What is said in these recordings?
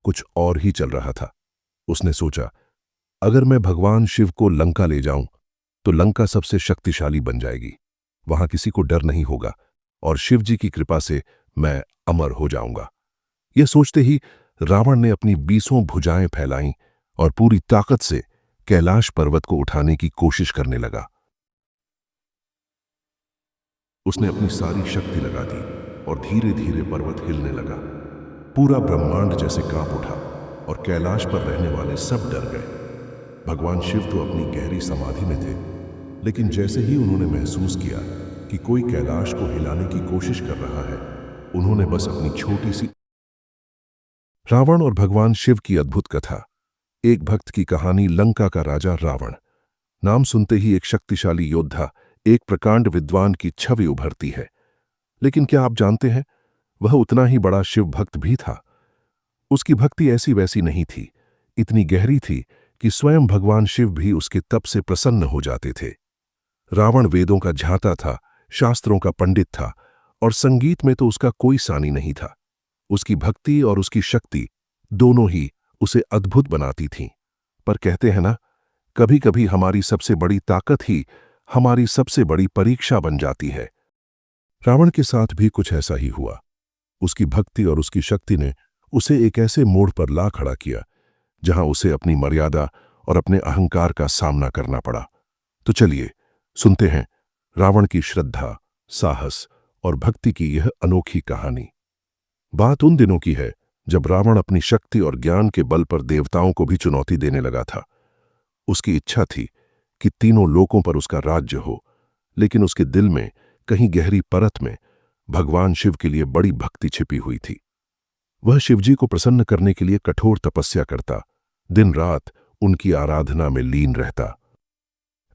कुछ और ही चल रहा था। उसने सोचा, अगर मैं भगवान शिव को लंका ले जाऊं तो लंका सबसे शक्तिशाली बन जाएगी, वहां किसी को डर नहीं होगा और शिव जी की कृपा से मैं अमर हो जाऊंगा। यह सोचते ही रावण ने अपनी 20 भुजाएं फैलाईं और पूरी ताकत से कैलाश पर्वत को उठाने की कोशिश करने लगा। उसने अपनी सारी शक्ति लगा दी और धीरे धीरे पर्वत हिलने लगा। पूरा ब्रह्मांड जैसे कांप उठा और कैलाश पर रहने वाले सब डर गए। भगवान शिव तो अपनी गहरी समाधि में थे, लेकिन जैसे ही उन्होंने महसूस किया कि कोई कैलाश को हिलाने की कोशिश कर रहा है, उन्होंने बस अपनी छोटी सी। रावण और भगवान शिव की अद्भुत कथा। एक भक्त की कहानी। लंका का राजा रावण। नाम सुनते ही एक शक्तिशाली योद्धा, एक प्रकांड विद्वान की छवि उभरती है। लेकिन क्या आप जानते हैं, वह उतना ही बड़ा शिव भक्त भी था। उसकी भक्ति ऐसी वैसी नहीं थी, इतनी गहरी थी कि स्वयं भगवान शिव भी उसके तप से प्रसन्न हो जाते थे। रावण वेदों का झांता था, शास्त्रों का पंडित था और संगीत में तो उसका कोई सानी नहीं था। उसकी भक्ति और उसकी शक्ति दोनों ही उसे अद्भुत बनाती थीं। पर कहते हैं ना, कभी कभी हमारी सबसे बड़ी ताकत ही हमारी सबसे बड़ी परीक्षा बन जाती है। रावण के साथ भी कुछ ऐसा ही हुआ। उसकी भक्ति और उसकी शक्ति ने उसे एक ऐसे मोड़ पर ला खड़ा किया जहां उसे अपनी मर्यादा और अपने अहंकार का सामना करना पड़ा। तो चलिए सुनते हैं रावण की श्रद्धा, साहस और भक्ति की यह अनोखी कहानी। बात उन दिनों की है जब रावण अपनी शक्ति और ज्ञान के बल पर देवताओं को भी चुनौती देने लगा था। उसकी इच्छा थी कि तीनों लोकों पर उसका राज्य हो, लेकिन उसके दिल में कहीं गहरी परत में भगवान शिव के लिए बड़ी भक्ति छिपी हुई थी। वह शिवजी को प्रसन्न करने के लिए कठोर तपस्या करता, दिन रात उनकी आराधना में लीन रहता।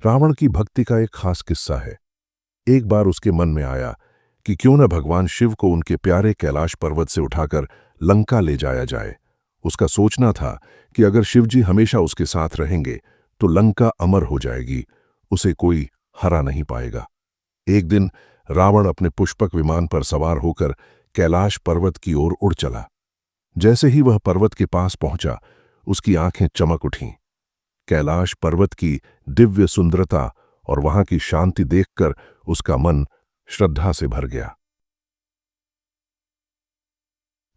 रावण की भक्ति का एक खास किस्सा है। एक बार उसके मन में आया कि क्यों न भगवान शिव को उनके प्यारे कैलाश पर्वत से उठाकर लंका ले जाया जाए। उसका सोचना था कि अगर शिवजी हमेशा उसके साथ रहेंगे तो लंका अमर हो जाएगी, उसे कोई हरा नहीं पाएगा। एक दिन रावण अपने पुष्पक विमान पर सवार होकर कैलाश पर्वत की ओर उड़ चला। जैसे ही वह पर्वत के पास पहुंचा, उसकी आंखें चमक उठीं। कैलाश पर्वत की दिव्य सुंदरता और वहां की शांति देखकर उसका मन श्रद्धा से भर गया।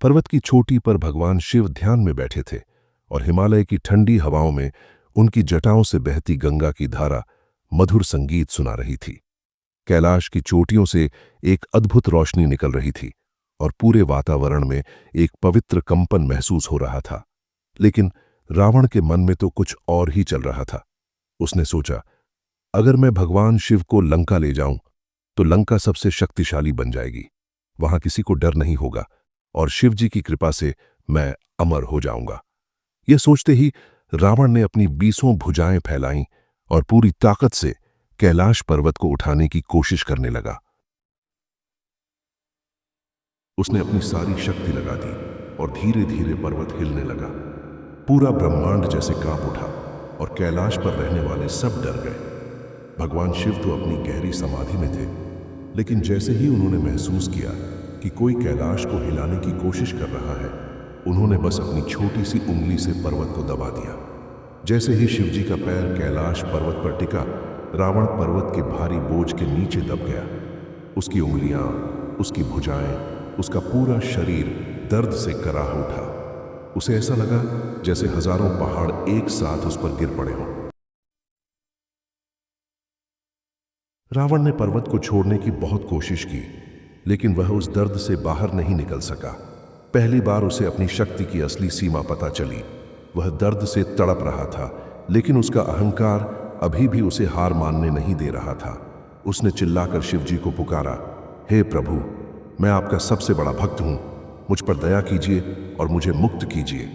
पर्वत की चोटी पर भगवान शिव ध्यान में बैठे थे और हिमालय की ठंडी हवाओं में उनकी जटाओं से बहती गंगा की धारा मधुर संगीत सुना रही थी। कैलाश की चोटियों से एक अद्भुत रोशनी निकल रही थी और पूरे वातावरण में एक पवित्र कंपन महसूस हो रहा था। लेकिन रावण के मन में तो कुछ और ही चल रहा था। उसने सोचा, अगर मैं भगवान शिव को लंका ले जाऊं तो लंका सबसे शक्तिशाली बन जाएगी, वहां किसी को डर नहीं होगा और शिव जी की कृपा से मैं अमर हो जाऊंगा। यह सोचते ही रावण ने अपनी 20 भुजाएं फैलाईं और पूरी ताकत से कैलाश पर्वत को उठाने की कोशिश करने लगा। उसने अपनी सारी शक्ति लगा दी और धीरे धीरे पर्वत हिलने लगा। पूरा ब्रह्मांड जैसे कांप उठा और कैलाश पर रहने वाले सब डर गए। भगवान शिव तो अपनी गहरी समाधि में थे, लेकिन जैसे ही उन्होंने महसूस किया कि कोई कैलाश को हिलाने की कोशिश कर रहा है, उन्होंने बस अपनी छोटी सी उंगली से पर्वत को दबा दिया। जैसे ही शिवजी का पैर कैलाश पर्वत पर टिका, रावण पर्वत के भारी बोझ के नीचे दब गया। उसकी उंगलियां, उसकी भुजाएं, उसका पूरा शरीर दर्द से कराह उठा। उसे ऐसा लगा जैसे हजारों पहाड़ एक साथ उस पर गिर पड़े हों। रावण ने पर्वत को छोड़ने की बहुत कोशिश की, लेकिन वह उस दर्द से बाहर नहीं निकल सका। पहली बार उसे अपनी शक्ति की असली सीमा पता चली। वह दर्द से तड़प रहा था, लेकिन उसका अहंकार अभी भी उसे हार मानने नहीं दे रहा था। उसने चिल्लाकर शिवजी को पुकारा, हे प्रभु, मैं आपका सबसे बड़ा भक्त हूं, मुझ पर दया कीजिए और मुझे मुक्त कीजिए।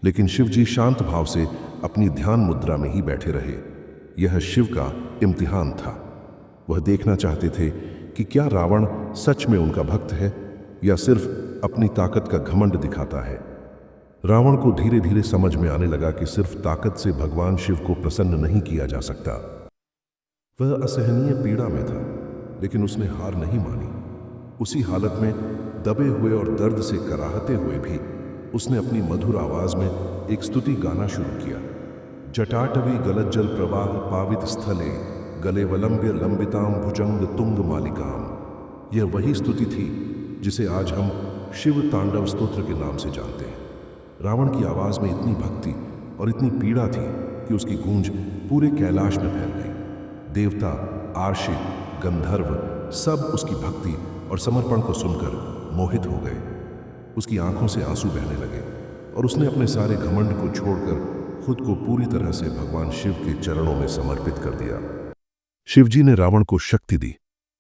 लेकिन शिवजी शांत भाव से अपनी ध्यान मुद्रा में ही बैठे रहे। यह शिव का इम्तिहान था। वह देखना चाहते थे कि क्या रावण सच में उनका भक्त है या सिर्फ अपनी ताकत का घमंड दिखाता है। रावण को धीरे धीरे समझ में आने लगा कि सिर्फ ताकत से भगवान शिव को प्रसन्न नहीं किया जा सकता। वह असहनीय पीड़ा में था, लेकिन उसने हार नहीं मानी। उसी हालत में दबे हुए और दर्द से कराहते हुए भी उसने अपनी मधुर आवाज में एक स्तुति गाना शुरू किया। जटाटवी गलज्जल प्रवाह पावित स्थले गलेवलंब्य लंबिताम भुजंग तुंग मालिकाम। यह वही स्तुति थी जिसे आज हम शिव तांडव स्तोत्र के नाम से जानते हैं। रावण की आवाज में इतनी भक्ति और इतनी पीड़ा थी कि उसकी गूंज पूरे कैलाश में फैल गई। देवता, आर्षि, गंधर्व सब उसकी भक्ति और समर्पण को सुनकर मोहित हो गए। उसकी आंखों से आंसू बहने लगे और उसने अपने सारे घमंड को छोड़कर खुद को पूरी तरह से भगवान शिव के चरणों में समर्पित कर दिया। शिवजी ने रावण को शक्ति दी,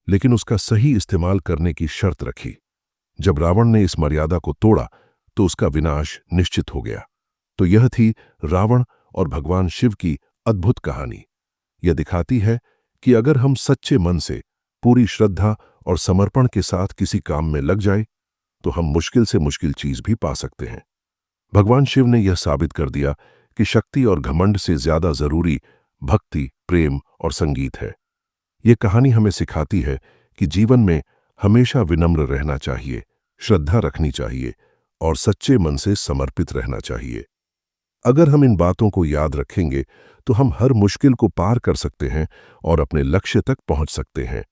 लेकिन उसका सही इस्तेमाल करने की शर्त रखी। जब रावण ने इस मर्यादा को तोड़ा तो उसका विनाश निश्चित हो गया। तो यह थी रावण और भगवान शिव की अद्भुत कहानी। यह दिखाती है कि अगर हम सच्चे मन से, पूरी श्रद्धा और समर्पण के साथ किसी काम में लग जाए तो हम मुश्किल से मुश्किल चीज भी पा सकते हैं। भगवान शिव ने यह साबित कर दिया कि शक्ति और घमंड से ज्यादा जरूरी भक्ति, प्रेम और संगीत है। यह कहानी हमें सिखाती है कि जीवन में हमेशा विनम्र रहना चाहिए, श्रद्धा रखनी चाहिए और सच्चे मन से समर्पित रहना चाहिए। अगर हम इन बातों को याद रखेंगे तो हम हर मुश्किल को पार कर सकते हैं और अपने लक्ष्य तक पहुंच सकते हैं।